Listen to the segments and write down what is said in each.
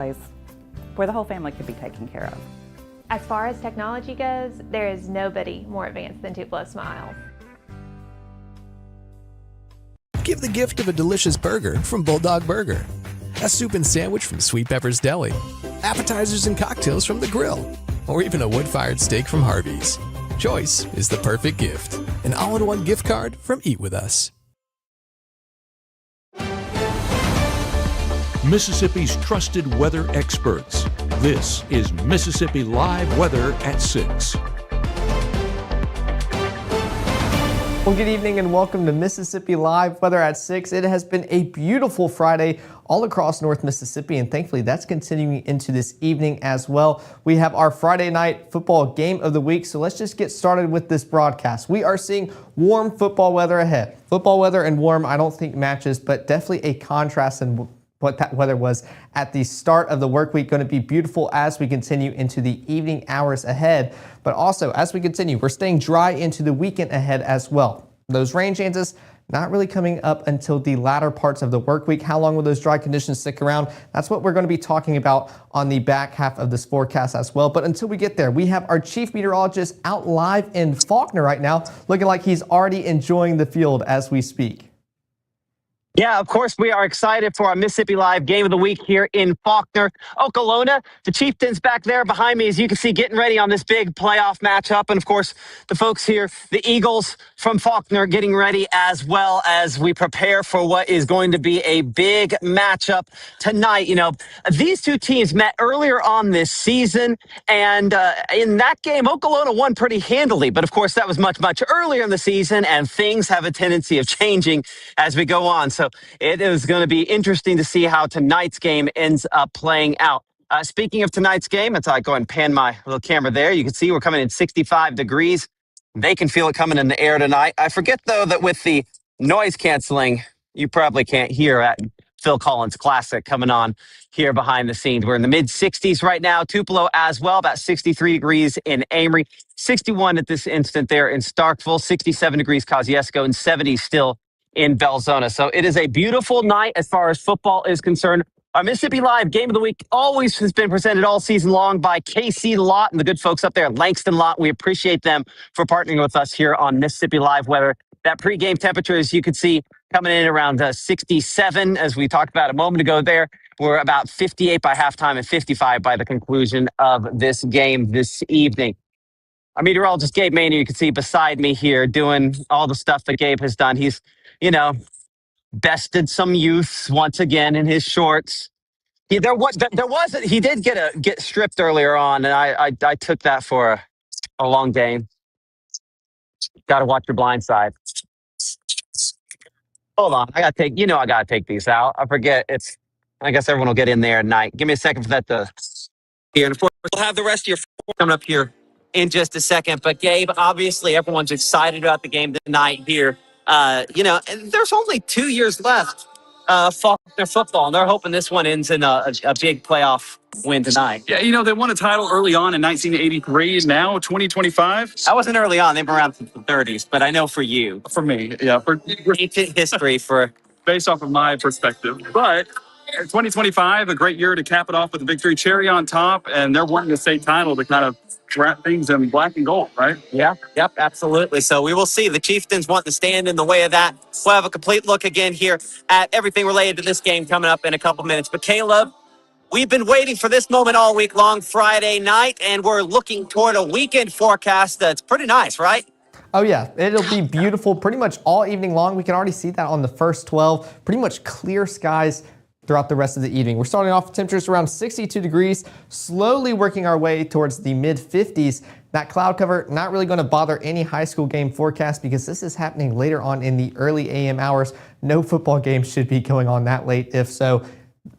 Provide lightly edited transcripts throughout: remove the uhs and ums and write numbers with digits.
place where the whole family could be taken care of. As far as technology goes, there is nobody more advanced than Tupelo Smiles. Give the gift of a delicious burger from Bulldog Burger, a soup and sandwich from Sweet Pepper's Deli, appetizers and cocktails from The Grill, or even a wood-fired steak from Harvey's. Choice is the perfect gift. An all-in-one gift card from Eat With Us. Mississippi's trusted weather experts. This is Mississippi Live Weather at 6. Well, good evening and welcome to Mississippi Live Weather at 6. It has been a beautiful Friday all across North Mississippi, and thankfully that's continuing into this evening as well. We have our Friday night football game of the week, so let's just get started with this broadcast. We are seeing warm football weather ahead. Football weather and warm I don't think matches, but definitely a contrast in what that weather was at the start of the work week. Going to be beautiful as we continue into the evening hours ahead. But also, as we continue, we're staying dry into the weekend ahead as well. Those rain chances not really coming up until the latter parts of the work week. How long will those dry conditions stick around? That's what we're going to be talking about on the back half of this forecast as well. But until we get there, we have our chief meteorologist out live in Faulkner right now, looking like he's already enjoying the field as we speak. Yeah, of course, we are excited for our Mississippi Live Game of the Week here in Faulkner, Okolona. The Chieftains back there behind me, as you can see, getting ready on this big playoff matchup. And, of course, the folks here, the Eagles from Faulkner, getting ready as well as we prepare for what is going to be a big matchup tonight. You know, these two teams met earlier on this season, and in that game, Okolona won pretty handily. But, of course, that was much, much earlier in the season, and things have a tendency of changing as we go on. So it is going to be interesting to see how tonight's game ends up playing out. Speaking of tonight's game, as I go and pan my little camera there, you can see we're coming in 65 degrees. They can feel it coming in the air tonight. I forget, though, that with the noise canceling, you probably can't hear at Phil Collins Classic coming on here behind the scenes. We're in the mid-60s right now. Tupelo as well, about 63 degrees in Amory, 61 at this instant there in Starkville, 67 degrees Kosciuszko, and 70 still in Belzona. So it is a beautiful night as far as football is concerned. Our Mississippi Live Game of the Week always has been presented all season long by KC Lott and the good folks up there at Langston Lott. We appreciate them for partnering with us here on Mississippi Live Weather. That pregame temperature, as you can see, coming in around 67, as we talked about a moment ago there. We're about 58 by halftime and 55 by the conclusion of this game this evening. Our meteorologist, Gabe Maynard, you can see beside me here doing all the stuff that Gabe has done. He's, you know, bested some youths once again in his shorts. He did get stripped earlier on, and I took that for a long game. Got to watch your blind side. Hold on, I gotta take these out. I forget I guess everyone will get in there at night. Give me a second for that to here, and of course we'll have the rest of your coming up here in just a second. But Gabe, obviously everyone's excited about the game tonight here. And there's only 2 years left Faulkner football, and they're hoping this one ends in a big playoff win tonight. Yeah, they won a title early on in 1983, now 2025. That wasn't early on. They've been around since the 30s, but I know for you. For me, yeah. For ancient history for... Based off of my perspective. But 2025, a great year to cap it off with a victory, cherry on top, and they're wanting the state title to kind of wrap things in black and gold, right? Yeah, yep, absolutely. So we will see. The Chieftains want to stand in the way of that. We'll have a complete look again here at everything related to this game coming up in a couple minutes. But Caleb, we've been waiting for this moment all week long, Friday night, and we're looking toward a weekend forecast that's pretty nice, right? Oh yeah, it'll be beautiful pretty much all evening long. We can already see that on the first 12. Pretty much clear skies throughout the rest of the evening. We're starting off with temperatures around 62 degrees, slowly working our way towards the mid-50s. That cloud cover not really going to bother any high school game forecast because this is happening later on in the early AM hours. No football games should be going on that late. If so,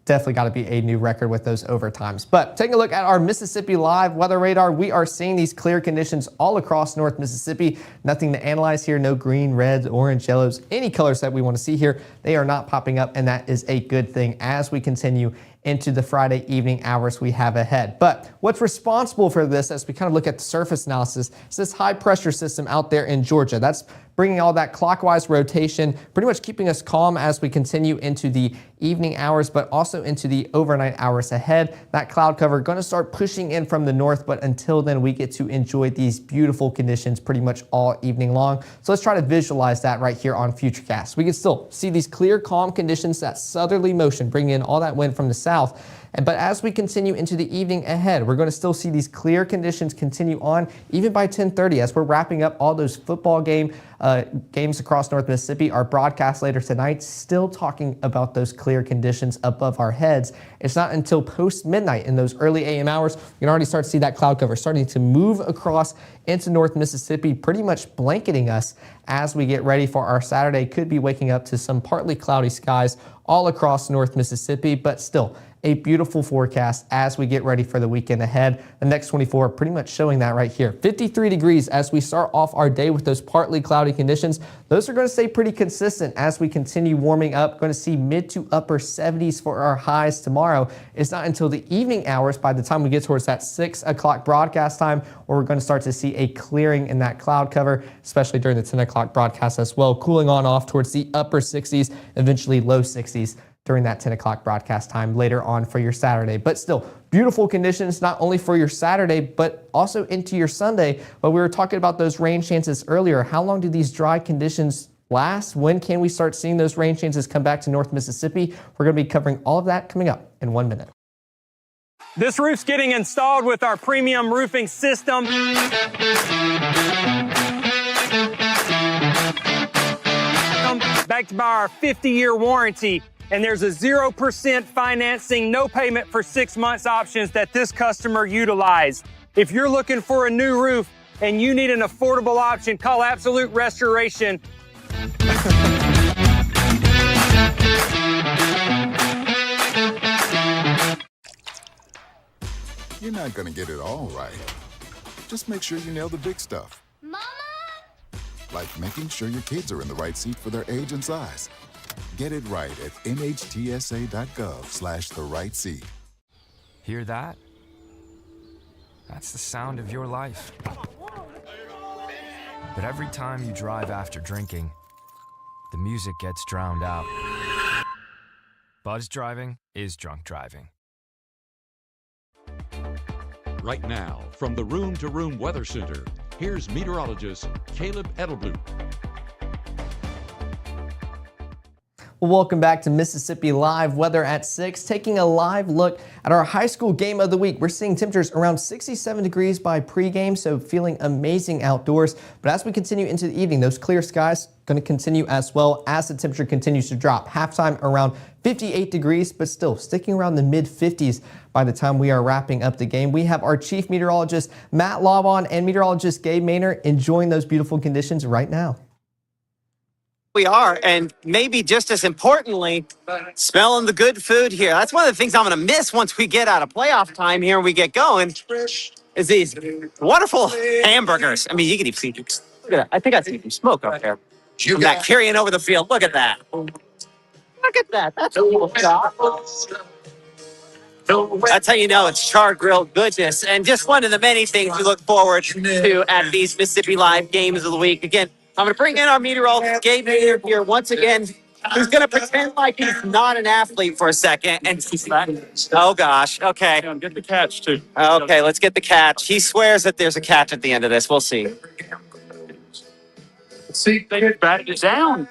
definitely got to be a new record with those overtimes. But taking a look at our Mississippi Live weather radar, we are seeing these clear conditions all across North Mississippi. Nothing to analyze here. No green, reds, orange, yellows, any colors that we want to see here. They are not popping up, and that is a good thing as we continue into the Friday evening hours we have ahead. But what's responsible for this, as we kind of look at the surface analysis, is this high pressure system out there in Georgia. That's bringing all that clockwise rotation, pretty much keeping us calm as we continue into the evening hours, but also into the overnight hours ahead. That cloud cover going to start pushing in from the north, but until then, we get to enjoy these beautiful conditions pretty much all evening long. So let's try to visualize that right here on Futurecast. We can still see these clear, calm conditions, that southerly motion bringing in all that wind from the south. But as we continue into the evening ahead, we're going to still see these clear conditions continue on even by 10:30 as we're wrapping up all those football games across North Mississippi. Our broadcast later tonight still talking about those clear conditions above our heads. It's not until post midnight in those early AM hours we can already start to see that cloud cover starting to move across into North Mississippi, pretty much blanketing us as we get ready for our Saturday. Could be waking up to some partly cloudy skies all across North Mississippi, but still a beautiful forecast as we get ready for the weekend ahead. The next 24 pretty much showing that right here. 53 degrees as we start off our day with those partly cloudy conditions. Those are going to stay pretty consistent as we continue warming up. Going to see mid to upper 70s for our highs tomorrow. It's not until the evening hours, by the time we get towards that 6 o'clock broadcast time, where we're going to start to see a clearing in that cloud cover, especially during the 10 o'clock broadcast as well, cooling on off towards the upper 60s, eventually low 60s. During that 10 o'clock broadcast time later on for your Saturday. But still, beautiful conditions, not only for your Saturday, but also into your Sunday. But we were talking about those rain chances earlier. How long do these dry conditions last? When can we start seeing those rain chances come back to North Mississippi? We're going to be covering all of that coming up in 1 minute. This roof's getting installed with our premium roofing system. Backed by our 50-year warranty. And there's a 0% financing, no payment for 6 months options that this customer utilized. If you're looking for a new roof and you need an affordable option, call Absolute Restoration. You're not gonna get it all right. Just make sure you nail the big stuff. Mama! Like making sure your kids are in the right seat for their age and size. Get it right at nhtsa.gov/the right seat. Hear that? That's the sound of your life. But every time you drive after drinking, the music gets drowned out. Buzz driving is drunk driving. Right now, from the Room to Room Weather Center, here's meteorologist Caleb Edelblut. Well, welcome back to Mississippi Live Weather at 6, taking a live look at our high school game of the week. We're seeing temperatures around 67 degrees by pregame, so feeling amazing outdoors. But as we continue into the evening, those clear skies going to continue as well as the temperature continues to drop. Halftime around 58 degrees, but still sticking around the mid-50s by the time we are wrapping up the game. We have our chief meteorologist, Matt Laubon, and meteorologist Gabe Maynard enjoying those beautiful conditions right now. We are, and maybe just as importantly, smelling the good food here. That's one of the things I'm going to miss once we get out of playoff time here and we get going, is these wonderful hamburgers. I mean, you can even see, look at that. I think I see some smoke up there. From that carrying over the field. Look at that. Look at that. That's a cool shot. That's how you know it's char grilled goodness. And just one of the many things we look forward to at these Mississippi Live games of the week. Again, I'm going to bring in our meteorologist, Gabe Maynard, here once again, who's going to pretend like he's not an athlete for a second. And oh, gosh. Okay. Get the catch, too. Okay, let's get the catch. He swears that there's a catch at the end of this. We'll see. See, they batted it down.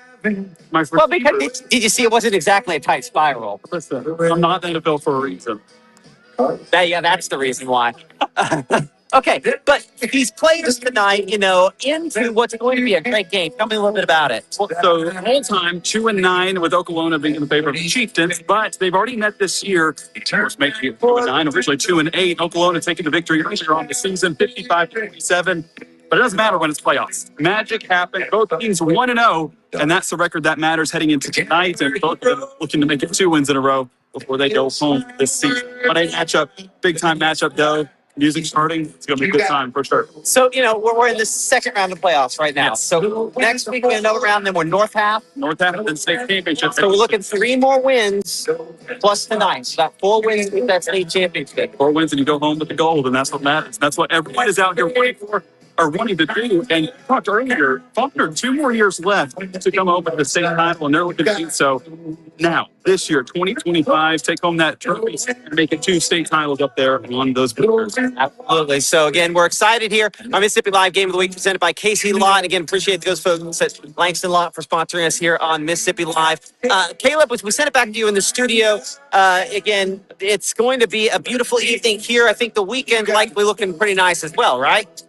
Well, because did you see it wasn't exactly a tight spiral? Listen, I'm not in the NFL for a reason. Yeah, that's the reason why. Okay, but he's played us tonight, into what's going to be a great game. Tell me a little bit about it. Well, so the whole time, 2-9 with Okolona being in the favor of the Chieftains, but they've already met this year. Of course, making it 2-9, originally 2-8. Okolona taking the victory earlier on the season, 55-47. But it doesn't matter when it's playoffs. Magic happened. Both teams 1-0, and that's the record that matters heading into tonight. And both of them looking to make it 2 wins in a row before they go home this season. But a matchup, big-time matchup, though. Music starting, it's going to be a good time for sure. So, we're in the second round of playoffs right now. Yes. So next week we have another round, then we're North Half. North Half and then state championship. So we're looking 3 more wins plus tonight. So that 4 wins with that state championship. 4 wins and you go home with the gold, and that's what matters. That's what everyone is out here waiting for. are wanting to do. And you talked earlier, Faulkner, 2 more years left to come home with the state title, and they're looking to do so now, this year, 2025, take home that trophy and make it 2 state titles up there on those borders. Absolutely. So again, we're excited here on Mississippi Live Game of the Week presented by Casey Lott. Again, appreciate those folks at Langston Lott for sponsoring us here on Mississippi Live. Caleb, we sent it back to you in the studio. Again, it's going to be a beautiful evening here. I think the weekend likely looking pretty nice as well, right?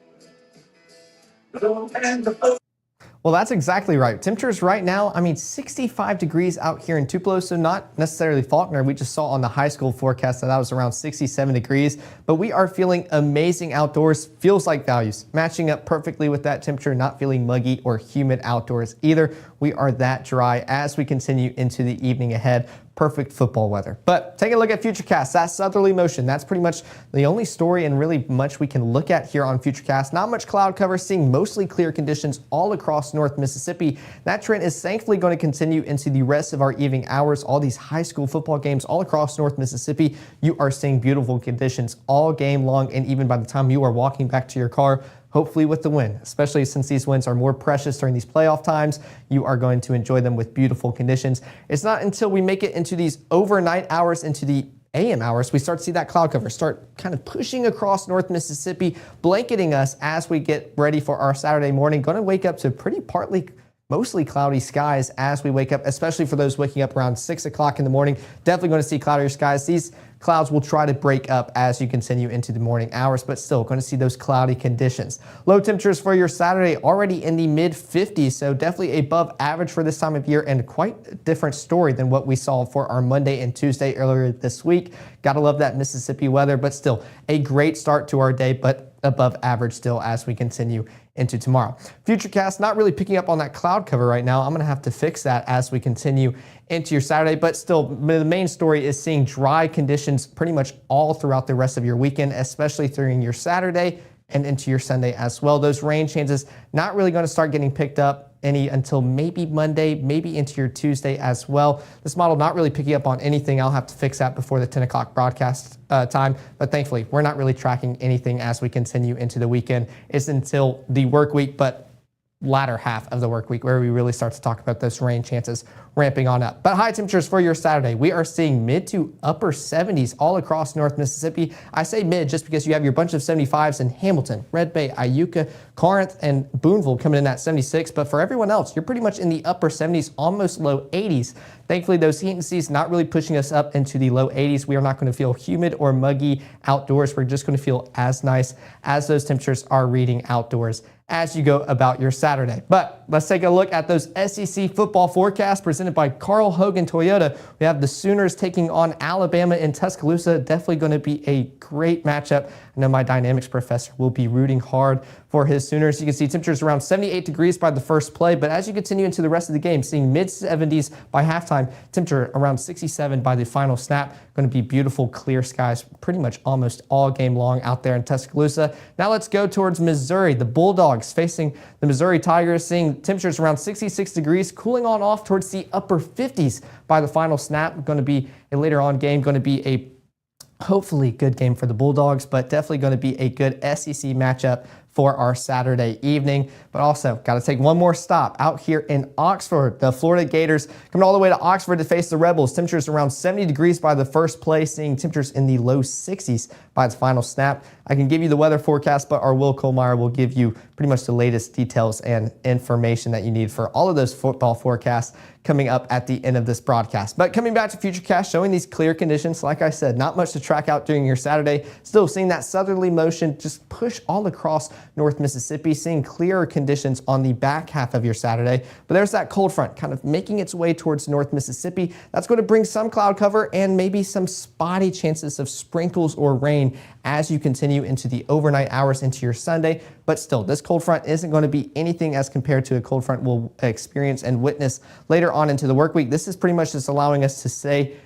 Well, that's exactly right. Temperatures right now, 65 degrees out here in Tupelo, so not necessarily Faulkner. We just saw on the high school forecast that was around 67 degrees, but we are feeling amazing outdoors. Feels like values, matching up perfectly with that temperature, not feeling muggy or humid outdoors either. We are that dry as we continue into the evening ahead. Perfect football weather. But take a look at Futurecast. That southerly motion, that's pretty much the only story and really much we can look at here on Futurecast. Not much cloud cover, seeing mostly clear conditions all across North Mississippi. That trend is thankfully going to continue into the rest of our evening hours. All these high school football games all across North Mississippi, you are seeing beautiful conditions all game long, and even by the time you are walking back to your car, hopefully with the win, especially since these wins are more precious during these playoff times. You are going to enjoy them with beautiful conditions. It's not until we make it into these overnight hours, into the AM hours, we start to see that cloud cover start kind of pushing across North Mississippi, blanketing us as we get ready for our Saturday morning. Going to wake up to pretty mostly cloudy skies as we wake up, especially for those waking up around 6 o'clock in the morning. Definitely going to see cloudier skies. These clouds will try to break up as you continue into the morning hours, but still going to see those cloudy conditions. Low temperatures for your Saturday already in the mid 50s, so definitely above average for this time of year, and quite a different story than what we saw for our Monday and Tuesday earlier this week. Gotta love that Mississippi weather, but still a great start to our day, but above average still as we continue into tomorrow. Futurecast not really picking up on that cloud cover right now. I'm going to have to fix that as we continue into your Saturday, but still the main story is seeing dry conditions pretty much all throughout the rest of your weekend, especially during your Saturday and into your Sunday as well. Those rain chances not really going to start getting picked up any until maybe Monday, maybe into your Tuesday as well. This model not really picking up on anything. I'll have to fix that before the 10 o'clock broadcast time, but thankfully we're not really tracking anything as we continue into the weekend. It's until the work week, but latter half of the work week where we really start to talk about those rain chances ramping on up. But high temperatures for your Saturday, we are seeing mid to upper 70s all across North Mississippi. I say mid just because you have your bunch of 75s in Hamilton, Red Bay, Iuka, Corinth, and Boonville coming in at 76. But for everyone else, you're pretty much in the upper 70s, almost low 80s. Thankfully, those heat indices not really pushing us up into the low 80s. We are not going to feel humid or muggy outdoors. We're just going to feel as nice as those temperatures are reading outdoors as you go about your Saturday. But let's take a look at those SEC football forecasts presented by Carl Hogan Toyota. We have the Sooners taking on Alabama in Tuscaloosa. Definitely going to be a great matchup. I know my dynamics professor will be rooting hard for his Sooners. You can see temperatures around 78 degrees by the first play, but as you continue into the rest of the game, seeing mid 70s by halftime, temperature around 67 by the final snap. Going to be beautiful, clear skies pretty much almost all game long out there in Tuscaloosa. Now let's go towards Missouri. The Bulldogs facing the Missouri Tigers, seeing temperatures around 66 degrees, cooling on off towards the upper 50s by the final snap. Going to be a later on game, going to be a hopefully good game for the Bulldogs, but definitely going to be a good SEC matchup for our Saturday evening. But also got to take one more stop out here in Oxford. The Florida Gators coming all the way to Oxford to face the Rebels. Temperatures around 70 degrees by the first play, seeing temperatures in the low 60s by its final snap. I can give you the weather forecast, but our Will Kohlmeyer will give you pretty much the latest details and information that you need for all of those football forecasts coming up at the end of this broadcast. But coming back to Futurecast, showing these clear conditions, like I said, not much to track out during your Saturday. Still seeing that southerly motion just push all across North Mississippi, seeing clearer conditions on the back half of your Saturday. But there's that cold front kind of making its way towards North Mississippi. That's going to bring some cloud cover and maybe some spotty chances of sprinkles or rain as you continue into the overnight hours into your Sunday. But still, this cold front isn't going to be anything as compared to a cold front we'll experience and witness later on into the work week. This is pretty much just allowing us to stay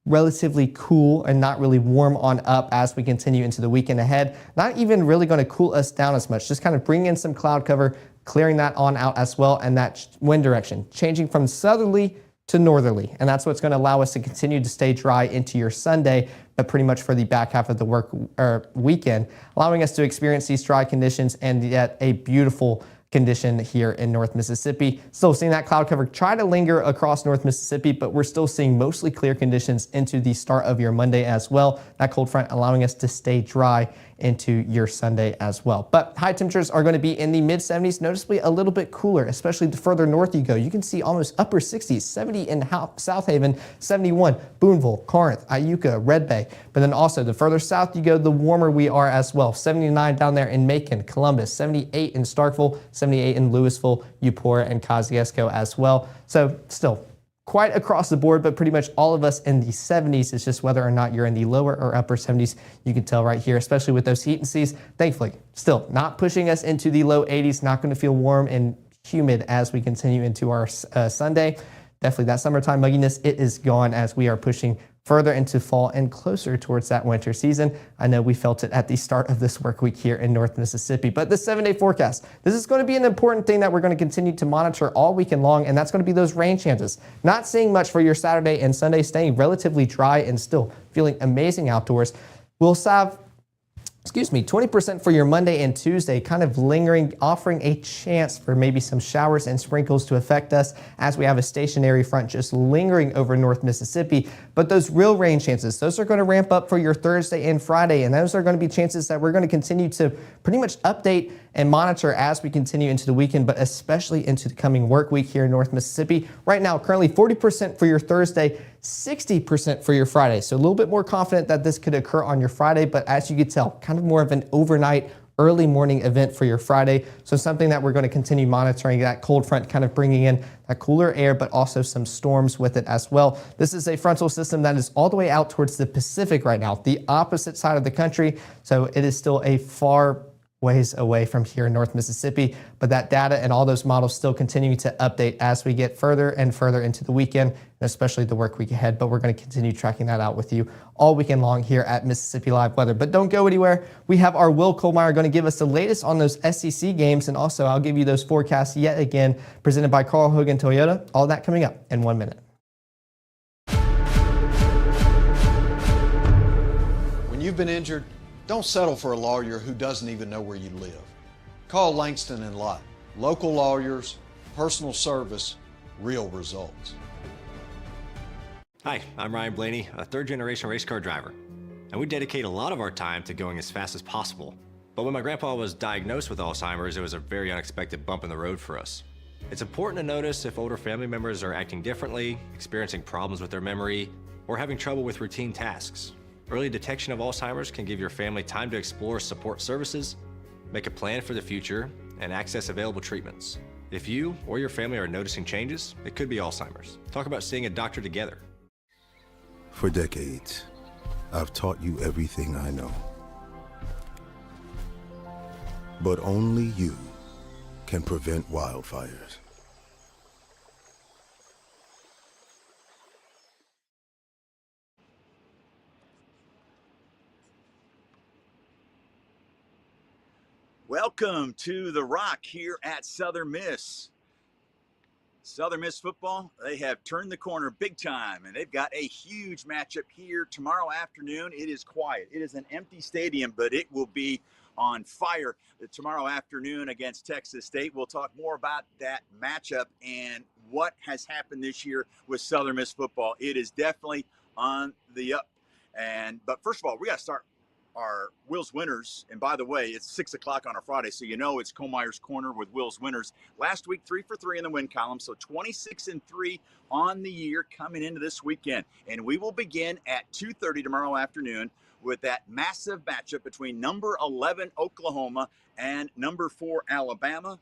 relatively cool and not really warm on up as we continue into the weekend ahead. Not even really going to cool us down as much, just kind of bring in some cloud cover, clearing that on out as well, and that wind direction changing from southerly to northerly, and that's what's going to allow us to continue to stay dry into your Sunday. but pretty much for the back half of the weekend, allowing us to experience these dry conditions and yet a beautiful condition here in North Mississippi. Still seeing that cloud cover try to linger across North Mississippi, but we're still seeing mostly clear conditions into the start of your Monday as well. That cold front allowing us to stay dry into your Sunday as well. But high temperatures are going to be in the mid 70s, noticeably a little bit cooler, especially the further north you go. You can see almost upper 60s, 70 in South Haven, 71 Boonville, Corinth, Iuka, Red Bay. But then also the further south you go, the warmer we are as well. 79 down there in Macon, Columbus, 78 in Starkville, 78 in Louisville, Eupora, and Kosciuszko as well. So still quite across the board, but pretty much all of us in the 70s. It's just whether or not you're in the lower or upper 70s. You can tell right here, especially with those heat and seas. Thankfully, still not pushing us into the low 80s. Not going to feel warm and humid as we continue into our Sunday. Definitely that summertime mugginess, it is gone as we are pushing further into fall and closer towards that winter season. I know we felt it at the start of this work week here in North Mississippi, but the 7-day forecast, this is going to be an important thing that we're going to continue to monitor all weekend long, and that's going to be those rain chances. Not seeing much for your Saturday and Sunday, staying relatively dry and still feeling amazing outdoors. We'll have 20% for your Monday and Tuesday, kind of lingering, offering a chance for maybe some showers and sprinkles to affect us as we have a stationary front just lingering over North Mississippi. But those real rain chances, those are going to ramp up for your Thursday and Friday, and those are going to be chances that we're going to continue to pretty much update and monitor as we continue into the weekend, but especially into the coming work week here in North Mississippi. Right now, currently 40% for your Thursday, 60% for your Friday. So a little bit more confident that this could occur on your Friday, but as you can tell, kind of more of an overnight, early morning event for your Friday. So something that we're going to continue monitoring, that cold front kind of bringing in that cooler air, but also some storms with it as well. This is a frontal system that is all the way out towards the Pacific right now, the opposite side of the country. So it is still a far ways away from here in North Mississippi, but that data and all those models still continuing to update as we get further and further into the weekend, and especially the work week ahead. But we're going to continue tracking that out with you all weekend long here at Mississippi Live Weather. But don't go anywhere. We have our Will Kohlmeyer going to give us the latest on those SEC games, and also I'll give you those forecasts yet again, presented by Carl Hogan Toyota. All that coming up in 1 minute. When you've been injured, don't settle for a lawyer who doesn't even know where you live. Call Langston and Lott. Local lawyers, personal service, real results. Hi, I'm Ryan Blaney, a third-generation race car driver. And we dedicate a lot of our time to going as fast as possible. But when my grandpa was diagnosed with Alzheimer's, it was a very unexpected bump in the road for us. It's important to notice if older family members are acting differently, experiencing problems with their memory, or having trouble with routine tasks. Early detection of Alzheimer's can give your family time to explore support services, make a plan for the future, and access available treatments. If you or your family are noticing changes, it could be Alzheimer's. Talk about seeing a doctor together. For decades, I've taught you everything I know. But only you can prevent wildfires. Welcome to The Rock here at Southern Miss. Southern Miss football, they have turned the corner big time, and they've got a huge matchup here tomorrow afternoon. It is quiet. It is an empty stadium, but it will be on fire tomorrow afternoon against Texas State. We'll talk more about that matchup and what has happened this year with Southern Miss football. It is definitely on the up. But first of all, we got to start our Will's Winners. And by the way, it's 6 o'clock on a Friday, so you know it's Kohlmeyer's Corner with Will's Winners. Last week, 3 for 3 in the win column, so 26-3 on the year coming into this weekend. And we will begin at 2:30 tomorrow afternoon with that massive matchup between number 11 Oklahoma and number 4 Alabama.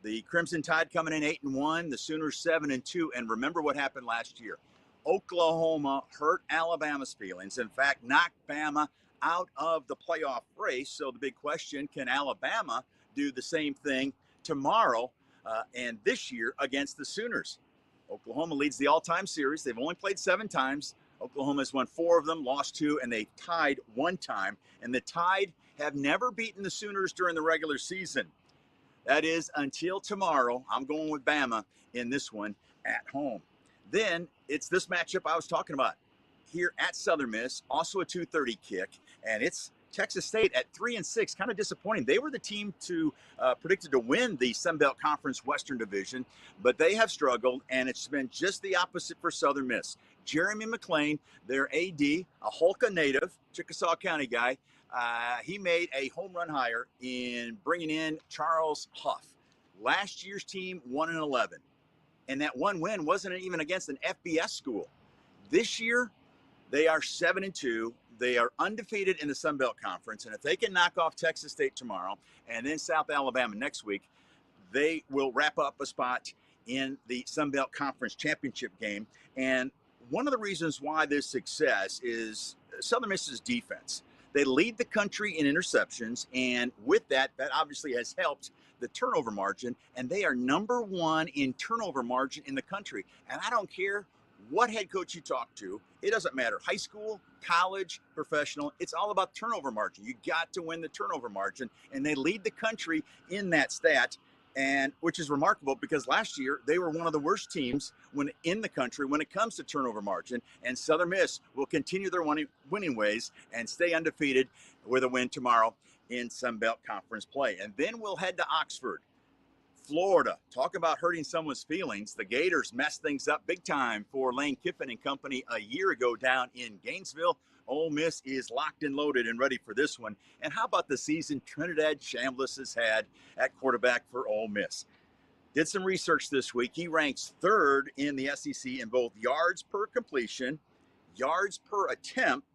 The Crimson Tide coming in 8-1, the Sooners 7-2. And remember what happened last year. Oklahoma hurt Alabama's feelings. In fact, knocked Bama out of the playoff race. So the big question, can Alabama do the same thing tomorrow and this year against the Sooners? Oklahoma leads the all-time series. They've only played 7 times. Oklahoma has won 4 of them, lost 2, and they tied 1 time. And the Tide have never beaten the Sooners during the regular season. That is until tomorrow. I'm going with Bama in this one at home. Then it's this matchup I was talking about. here at Southern Miss, also a 2:30 kick, and it's Texas State at 3-6. Kind of disappointing. They were the team predicted to win the Sun Belt Conference Western Division, but they have struggled, and it's been just the opposite for Southern Miss. Jeremy McLean, their AD, a Holka native, Chickasaw County guy, he made a home run hire in bringing in Charles Huff. Last year's team 1-11, and that one win wasn't even against an FBS school. This year, they are 7-2. They are undefeated in the Sun Belt Conference, and if they can knock off Texas State tomorrow and then South Alabama next week, they will wrap up a spot in the Sun Belt Conference championship game. And one of the reasons why this success is Southern Miss's defense. They lead the country in interceptions, and with that obviously has helped the turnover margin, and they are number 1 in turnover margin in the country. And I don't care what head coach you talk to, it doesn't matter. High school, college, professional, it's all about turnover margin. You got to win the turnover margin, and they lead the country in that stat, and which is remarkable because last year they were one of the worst teams in the country when it comes to turnover margin, and Southern Miss will continue their winning ways and stay undefeated with a win tomorrow in Sun Belt Conference play. And then we'll head to Oxford, Florida. Talk about hurting someone's feelings. The Gators messed things up big time for Lane Kiffin and company a year ago down in Gainesville. Ole Miss is locked and loaded and ready for this one. And how about the season Trinidad Chambliss has had at quarterback for Ole Miss? Did some research this week. He ranks 3rd in the SEC in both yards per completion, yards per attempt,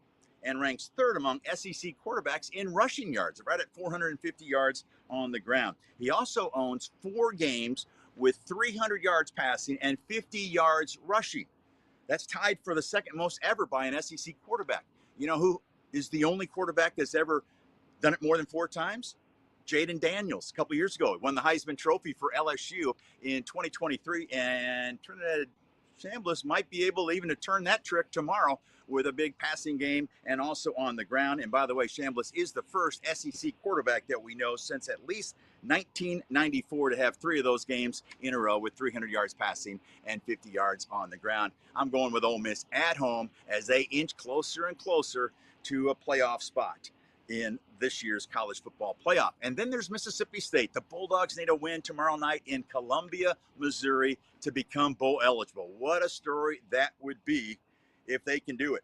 and ranks 3rd among SEC quarterbacks in rushing yards, right at 450 yards on the ground. He also owns 4 games with 300 yards passing and 50 yards rushing. That's tied for the second most ever by an SEC quarterback. You know who is the only quarterback that's ever done it more than 4 times? Jaden Daniels. A couple years ago, he won the Heisman Trophy for LSU in 2023, and Trinidad Chambliss might be able even to turn that trick tomorrow with a big passing game and also on the ground. And by the way, Chambliss is the first SEC quarterback that we know since at least 1994 to have 3 of those games in a row with 300 yards passing and 50 yards on the ground. I'm going with Ole Miss at home as they inch closer and closer to a playoff spot in this year's college football playoff. And then there's Mississippi State. The Bulldogs need a win tomorrow night in Columbia, Missouri to become bowl eligible. What a story that would be if they can do it.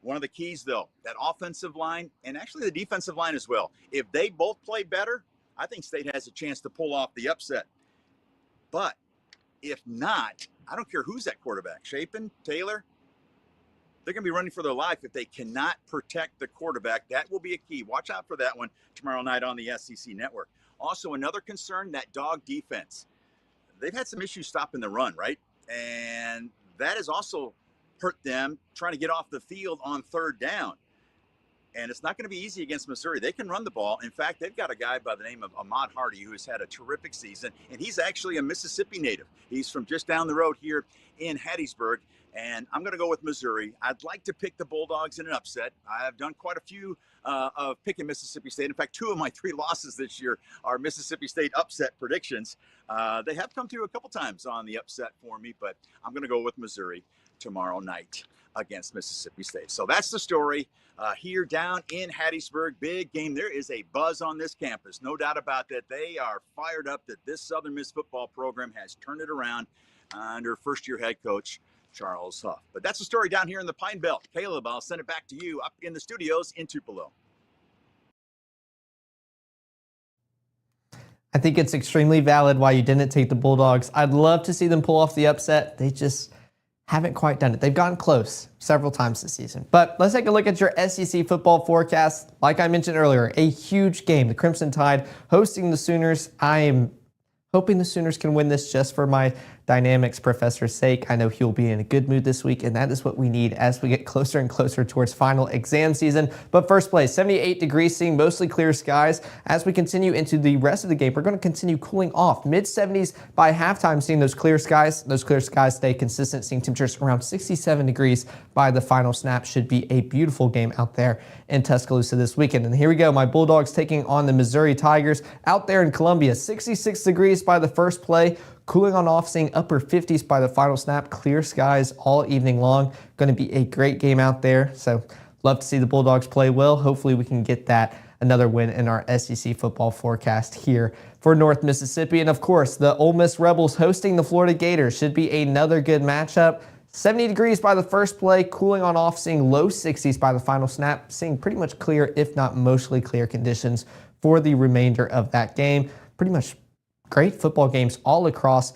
One of the keys, though, that offensive line and actually the defensive line as well. If they both play better, I think State has a chance to pull off the upset. But if not, I don't care who's at quarterback, Chapin, Taylor, they're going to be running for their life if they cannot protect the quarterback. That will be a key. Watch out for that one tomorrow night on the SEC Network. Also, another concern, that dog defense. They've had some issues stopping the run, right? And that has also hurt them trying to get off the field on 3rd down. And it's not going to be easy against Missouri. They can run the ball. In fact, they've got a guy by the name of Ahmad Hardy who has had a terrific season, and he's actually a Mississippi native. He's from just down the road here in Hattiesburg, and I'm going to go with Missouri. I'd like to pick the Bulldogs in an upset. I've done quite a few of picking Mississippi State. In fact, 2 of my 3 losses this year are Mississippi State upset predictions. They have come through a couple times on the upset for me, but I'm going to go with Missouri tomorrow night against Mississippi State. So that's the story here down in Hattiesburg. Big game. There is a buzz on this campus. No doubt about that. They are fired up that this Southern Miss football program has turned it around under first-year head coach Charles Huff. But that's the story down here in the Pine Belt. Caleb, I'll send it back to you up in the studios in Tupelo. I think it's extremely valid why you didn't take the Bulldogs. I'd love to see them pull off the upset. They just haven't quite done it. They've gotten close several times this season. But let's take a look at your SEC football forecast. Like I mentioned earlier, a huge game. The Crimson Tide hosting the Sooners. I am hoping the Sooners can win this just for my dynamics professor's sake. I know he'll be in a good mood this week, and that is what we need as we get closer and closer towards final exam season. But first place, 78 degrees, seeing mostly clear skies. As we continue into the rest of the game, we're going to continue cooling off. Mid-70s by halftime, seeing those clear skies. Those clear skies stay consistent, seeing temperatures around 67 degrees by the final snap. Should be a beautiful game out there in Tuscaloosa this weekend. And here we go, my Bulldogs taking on the Missouri Tigers out there in Columbia. 66 degrees by the first play. cooling on off, seeing upper 50s by the final snap, clear skies all evening long. Going to be a great game out there. So love to see the Bulldogs play well. Hopefully we can get that another win in our SEC football forecast here for North Mississippi. And of course, the Ole Miss Rebels hosting the Florida Gators should be another good matchup. 70 degrees by the first play, cooling on off, seeing low 60s by the final snap, seeing pretty much clear, if not mostly clear conditions for the remainder of that game. Pretty much great football games all across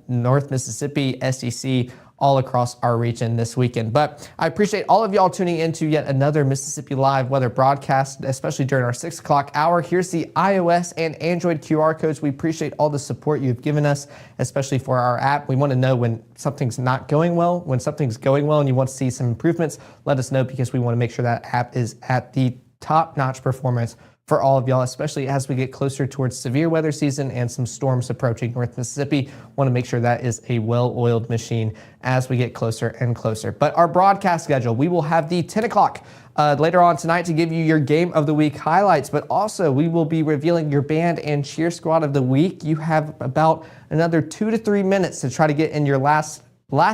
North Mississippi, SEC, all across our region this weekend. But I appreciate all of y'all tuning into yet another Mississippi Live weather broadcast, especially during our 6 o'clock hour. Here's the iOS and Android QR codes. We appreciate all the support you've given us, especially for our app. We want to know when something's not going well. When something's going well and you want to see some improvements, let us know, because we want to make sure that app is at the top-notch performance for all of y'all, especially as we get closer towards severe weather season and some storms approaching North Mississippi. Want to make sure that is a well-oiled machine as we get closer and closer. But our broadcast schedule, we will have the 10 o'clock later on tonight to give you your Game of the Week highlights, but also we will be revealing your band and cheer squad of the week. You have about another 2 to 3 minutes to try to get in your last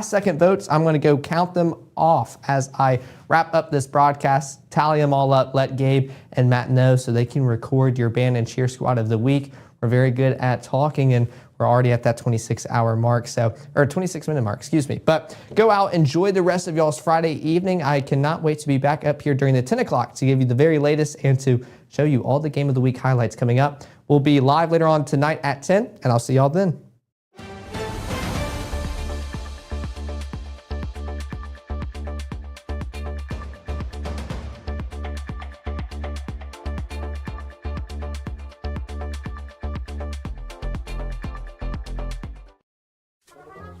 second votes. I'm going to go count them off as I wrap up this broadcast, tally them all up, let Gabe and Matt know so they can record your band and cheer squad of the week. We're very good at talking, and we're already at that 26-hour mark, or 26-minute mark, excuse me. But go out, enjoy the rest of y'all's Friday evening. I cannot wait to be back up here during the 10 o'clock to give you the very latest and to show you all the Game of the Week highlights coming up. We'll be live later on tonight at 10, and I'll see y'all then.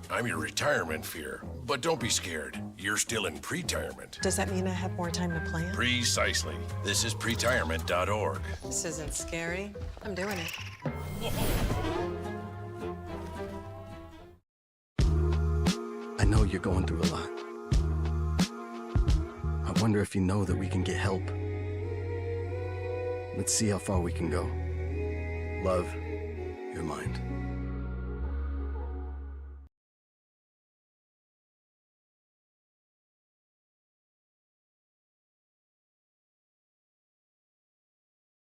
I'm your retirement fear, but don't be scared. You're still in pre-tirement. Does that mean I have more time to plan? Precisely. This is pretirement.org. This isn't scary. I'm doing it. I know you're going through a lot. I wonder if you know that we can get help. Let's see how far we can go. Love, your mind.